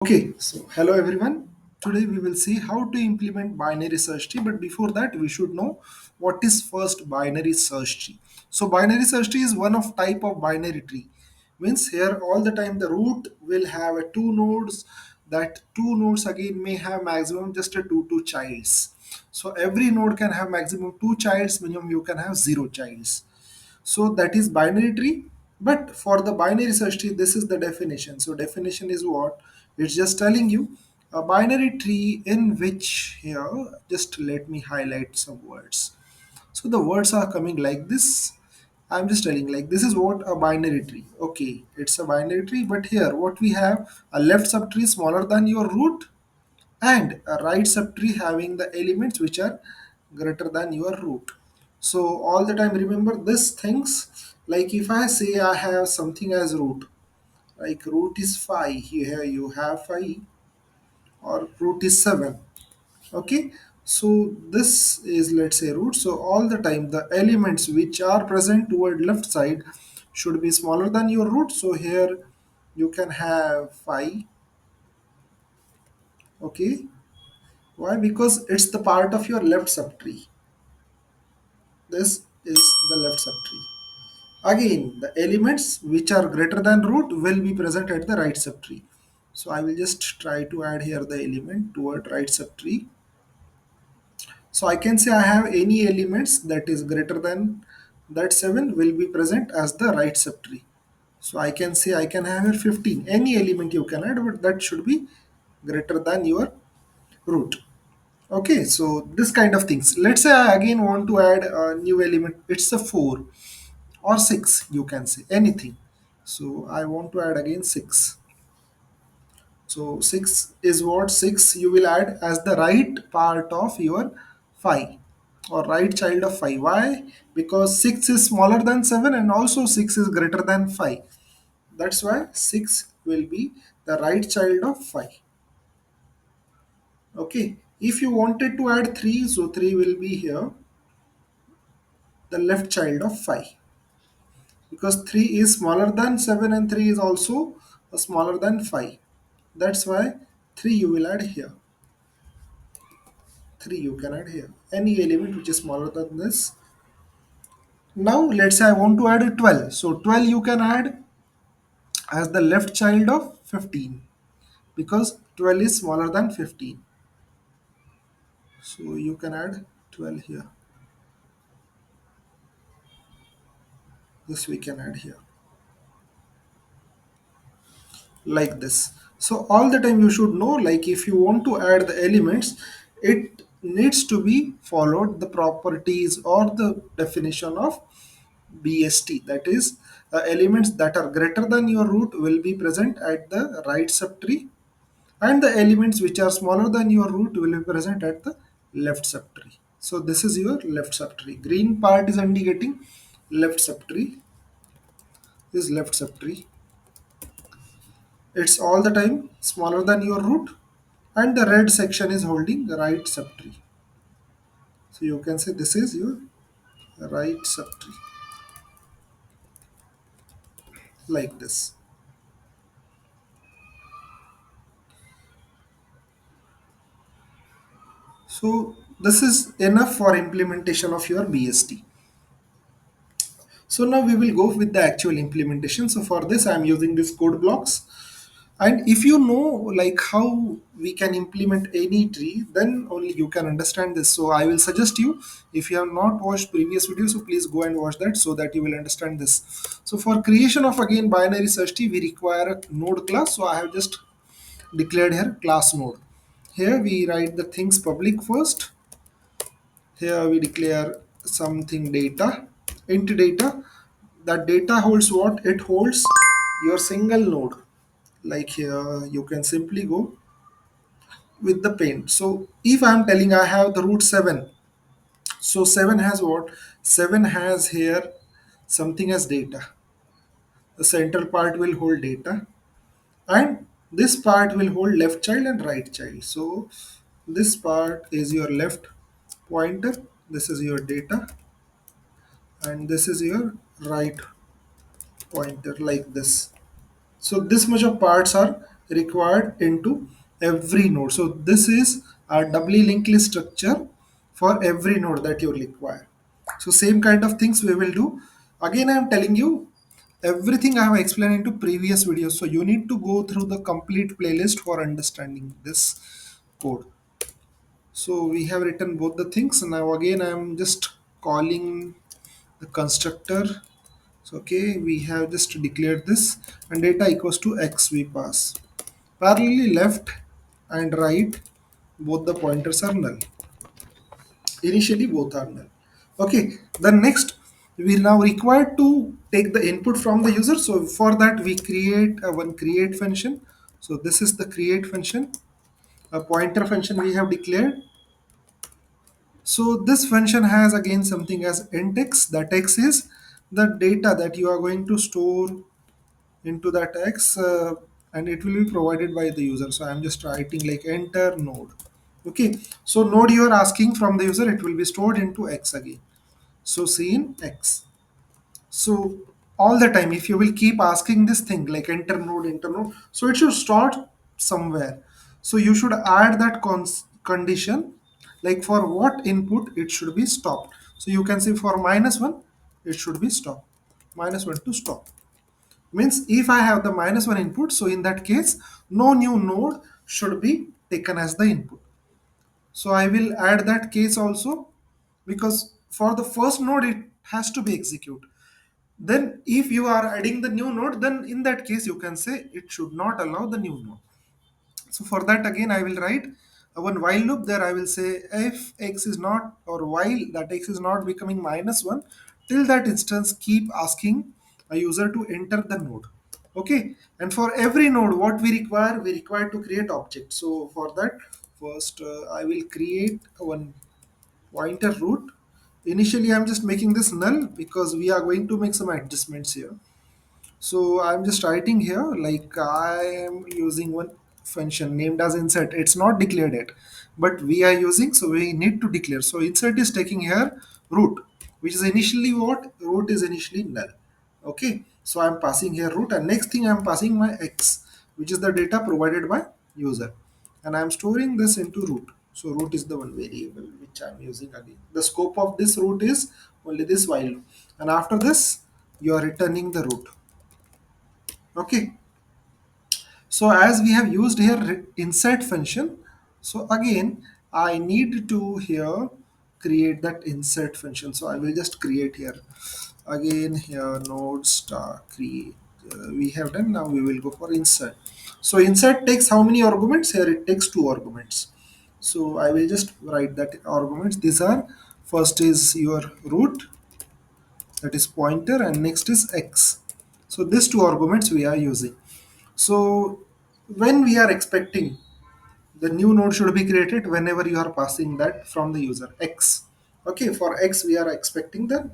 Okay, so hello everyone. Today we will see how to implement binary search tree, but before that we should know what is first binary search tree. So binary search tree is one of type of binary tree. Means here all the time the root will have a two nodes. That two nodes again may have maximum just a two childs. So every node can have maximum two childs, minimum you can have zero childs. So that is binary tree. But for the binary search tree, this is the definition. So definition is what? It's just telling you a binary tree in which here, just let me highlight some words. So the words are coming like this. I'm just telling like this is what a binary tree. Okay, it's a binary tree, but here what we have, a left subtree smaller than your root and a right subtree having the elements which are greater than your root. So all the time remember this things, like if I say I have something as root, like root is 5, here you have 5, or root is 7. Okay, so this is, let's say, root. So all the time the elements which are present toward left side should be smaller than your root. So here you can have 5. Okay, why? Because it's the part of your left subtree. This is the left subtree. Again, the elements which are greater than root will be present at the right subtree. So I will just try to add here the element toward right subtree. So I can say I have any elements that is greater than that 7 will be present as the right subtree. So I can say I can have here 15. Any element you can add, but that should be greater than your root. Okay, so this kind of things. Let's say I again want to add a new element. It's a 4 or 6, you can say anything. So I want to add again 6. So 6 is what? 6 you will add as the right part of your 5, or right child of 5. Why? Because 6 is smaller than 7 and also 6 is greater than 5. That's why 6 will be the right child of 5. Okay, if you wanted to add 3, so 3 will be here the left child of 5, because 3 is smaller than 7 and 3 is also smaller than 5. That's why 3 you will add here. 3 you can add here. Any element which is smaller than this. Now let's say I want to add a 12. So 12 you can add as the left child of 15, because 12 is smaller than 15. So you can add 12 here. This we can add here. Like this. So all the time you should know, like if you want to add the elements, it needs to be followed the properties or the definition of BST. That is, elements that are greater than your root will be present at the right subtree, and the elements which are smaller than your root will be present at the left subtree. So this is your left subtree. Green part is indicating left subtree. This is left subtree. It's all the time smaller than your root, and the red section is holding the right subtree. So you can say this is your right subtree, like this. So this is enough for implementation of your BST. So now we will go with the actual implementation. So for this I am using this code blocks. And if you know like how we can implement any tree, then only you can understand this. So I will suggest you, if you have not watched previous videos, so please go and watch that so that you will understand this. So for creation of again binary search tree, we require a node class. So I have just declared here class node. Here we write the things public first. Here we declare something data, int data. That data holds what? It holds your single node. Like here you can simply go with the paint. So if I'm telling I have the root 7, so 7 has what? 7 has here something as data. The central part will hold data, and this part will hold left child and right child. So this part is your left pointer, this is your data, and this is your right pointer, like this. So this much of parts are required into every node. So this is a doubly linked list structure for every node that you require. So same kind of things we will do. Again, I am telling you everything I have explained into previous videos. So you need to go through the complete playlist for understanding this code. So we have written both the things. Now again, I am just calling the constructor. So okay, we have just declared this and data equals to x we pass. Parallelly left and right, both the pointers are null. Initially both are null. Okay, the next we now required to take the input from the user. So for that we create a one create function. So this is the create function, a pointer function we have declared. So this function has again something as int x. That x is the data that you are going to store into that x, and it will be provided by the user. So I'm just writing like enter node. Okay, so node you are asking from the user, it will be stored into x again. So C in x. So all the time, if you will keep asking this thing like enter node, so it should start somewhere. So you should add that condition, like for what input it should be stopped. So you can say for -1, it should be stopped. -1 to stop. Means if I have the -1 input, so in that case, no new node should be taken as the input. So I will add that case also, because for the first node it has to be executed. Then if you are adding the new node, then in that case you can say it should not allow the new node. So for that again I will write one while loop. There I will say if x is not, or while that x is not becoming -1, till that instance keep asking a user to enter the node. Okay, and for every node what we require to create object. So for that first I will create one pointer root. Initially I'm just making this null because we are going to make some adjustments here. So I'm just writing here like I am using one function named as insert. It's not declared yet, but we are using, so we need to declare. So insert is taking here root, which is initially what? Root is initially null. Okay, so I'm passing here root, and next thing I'm passing my x, which is the data provided by user, and I'm storing this into root. So root is the one variable which I'm using again. The scope of this root is only this while loop, and after this you are returning the root. Okay, so as we have used here insert function, so again I need to here create that insert function. So I will just create here again here node star create. We have done. Now we will go for insert. So insert takes how many arguments? Here it takes two arguments. So I will just write that arguments. These are, first is your root, that is pointer, and next is x. So these two arguments we are using. So when we are expecting, the new node should be created whenever you are passing that from the user x. Okay, for x we are expecting the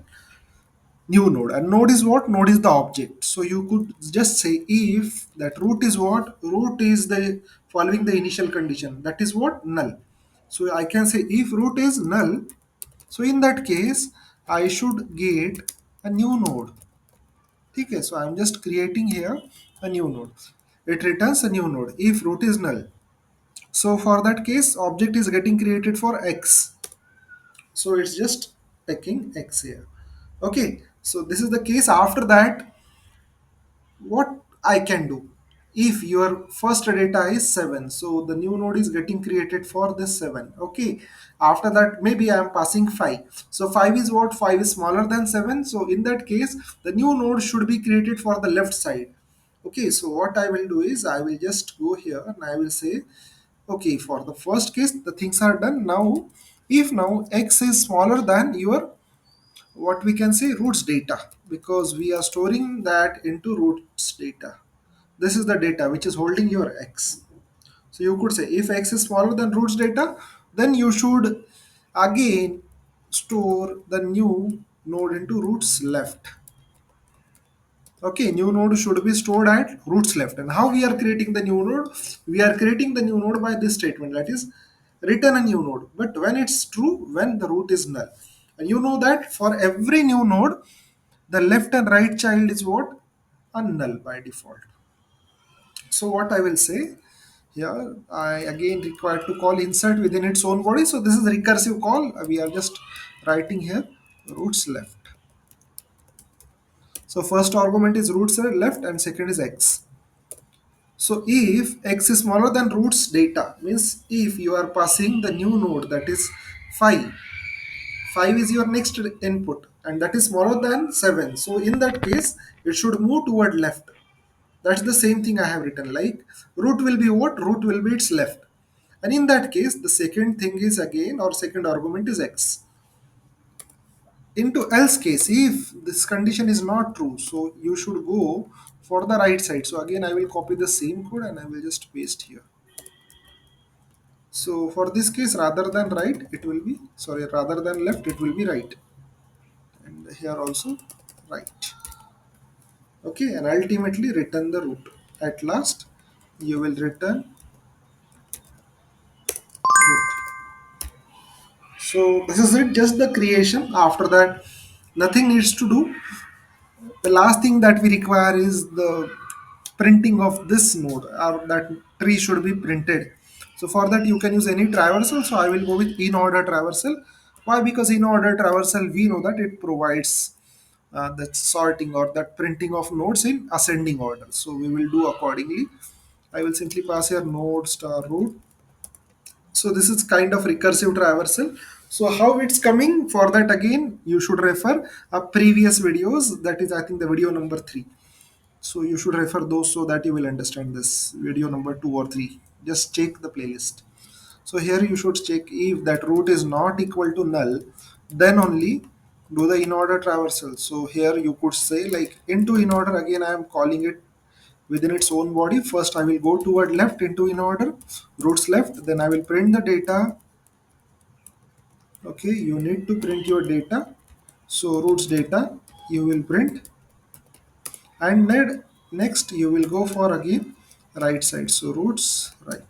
new node, and node is what? Node is the object. So you could just say if that root is what? Root is the following the initial condition, that is what? Null. So I can say if root is null, so in that case I should get a new node. Okay, so I'm just creating here a new node. It returns a new node if root is null. So for that case, object is getting created for x. So it's just taking x here. Okay, so this is the case. After that, what I can do? If your first data is 7, so the new node is getting created for this 7. Okay, after that maybe I am passing 5. So 5 is what? 5 is smaller than 7. So in that case, the new node should be created for the left side. Okay, so what I will do is I will just go here and I will say, okay, for the first case the things are done. Now if now x is smaller than your, what we can say, roots data, because we are storing that into roots data. This is the data which is holding your x. So you could say if x is smaller than roots data, then you should again store the new node into roots left. Okay, new node should be stored at roots left. And how we are creating the new node? We are creating the new node by this statement, that is return a new node. But when it's true, when the root is null. And you know that for every new node, the left and right child is what? A null by default. So what I will say here, I again required to call insert within its own body. So this is recursive call. We are just writing here roots left. So first argument is roots left and second is x. So if x is smaller than roots data, means if you are passing the new node, that is 5, 5 is your next input and that is smaller than 7. So in that case, it should move toward left. That's the same thing I have written, like root will be what? Root will be its left. And in that case, the second thing is again, or second argument is x. Into else case, if this condition is not true, so you should go for the right side. So again, I will copy the same code and I will just paste here. So for this case, rather than right, it will be, sorry, rather than left, it will be right. And here also right. Okay, and ultimately return the root. At last, you will return root. So this is it, just the creation. After that, nothing needs to do. The last thing that we require is the printing of this node, or that tree should be printed. So for that you can use any traversal. So I will go with in order traversal. Why? Because in order traversal we know that it provides that sorting or that printing of nodes in ascending order. So we will do accordingly. I will simply pass here node star root. So this is kind of recursive traversal. So how it's coming, for that again you should refer previous videos, that is I think the video number 3. So you should refer those so that you will understand this video number 2 or 3. Just check the playlist. So here you should check if that root is not equal to null, then only do the in order traversal. So here you could say like into in order, again I am calling it within its own body. First I will go toward left into in order, roots left, then I will print the data. Okay, you need to print your data. So roots data you will print, and then next you will go for again right side. So roots right.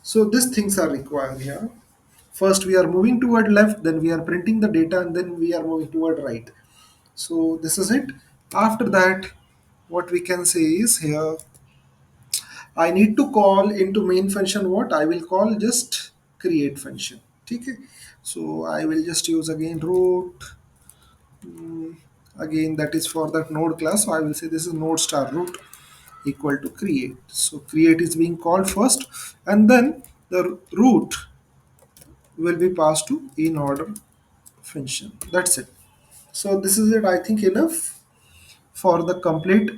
So these things are required here. First we are moving toward left, then we are printing the data, and then we are moving toward right. So this is it. After that, what we can say is here I need to call into main function, what I will call just create function. Okay. So I will just use again root. Again that is for that node class. So I will say this is node star root equal to create. So create is being called first, and then the root will be passed to in order function. That's it. So this is it, I think enough for the complete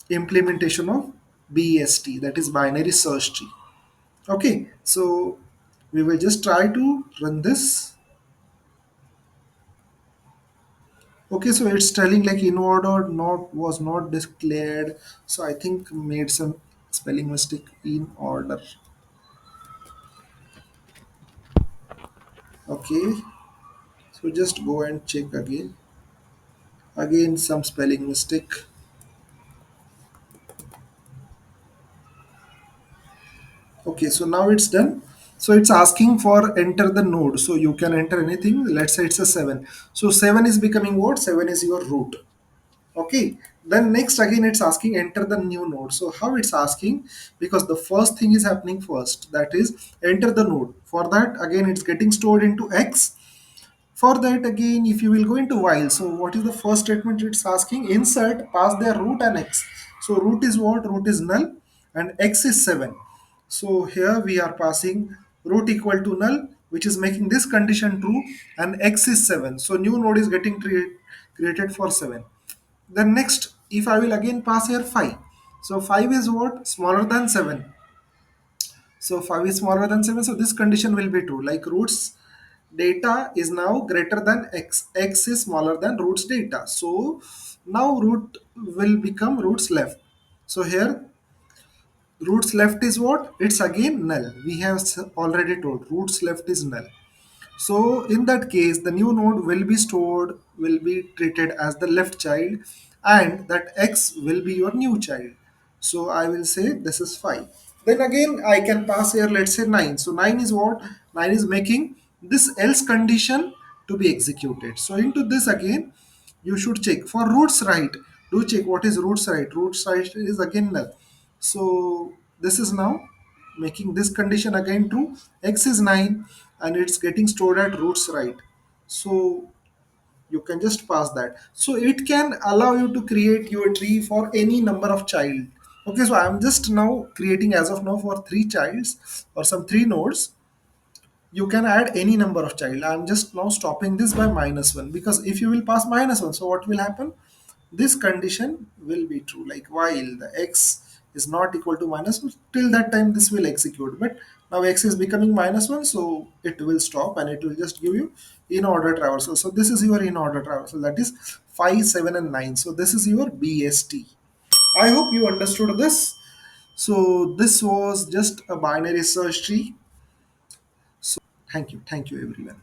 implementation of BST, that is binary search tree. Okay, so we will just try to run this. Okay, so it's telling like in order not was not declared. So I think made some spelling mistake in order. Okay, so just go and check again. Again some spelling mistake. Okay, so now it's done. So it's asking for enter the node. So you can enter anything. Let's say it's a 7. So 7 is becoming what? 7 is your root. Okay, then next again it's asking enter the new node. So how it's asking, because the first thing is happening first, that is enter the node. For that again it's getting stored into x. For that again, if you will go into while, so what is the first statement it's asking? Insert, pass their root and x. So root is what? Root is null and x is 7. So here we are passing root equal to null, which is making this condition true, and x is 7. So new node is getting created for 7. Then next, if I will again pass here 5. So 5 is what? Smaller than 7. So 5 is smaller than 7. So this condition will be true. Like roots data is now greater than x. X is smaller than roots data. So now root will become roots left. So here roots left is what? It's again null. We have already told roots left is null. So in that case, the new node will be stored, will be treated as the left child, and that x will be your new child. So I will say this is 5. Then again, I can pass here, let's say 9. So 9 is what? 9 is making this else condition to be executed. So into this again, you should check for roots right. Do check what is roots right. Roots right is again null. So this is now making this condition again true. X is 9 and it's getting stored at roots right. So you can just pass that. So it can allow you to create your tree for any number of child. Okay, so I'm just now creating as of now for three childs or some three nodes. You can add any number of child. I'm just now stopping this by -1, because if you will pass -1, so what will happen? This condition will be true, like while the x is not equal to -1, till that time this will execute. But now x is becoming -1, so it will stop and it will just give you in order traversal. So this is your in order traversal, that is 5, 7 and 9. So this is your BST. I hope you understood this. So this was just a binary search tree. So thank you everyone.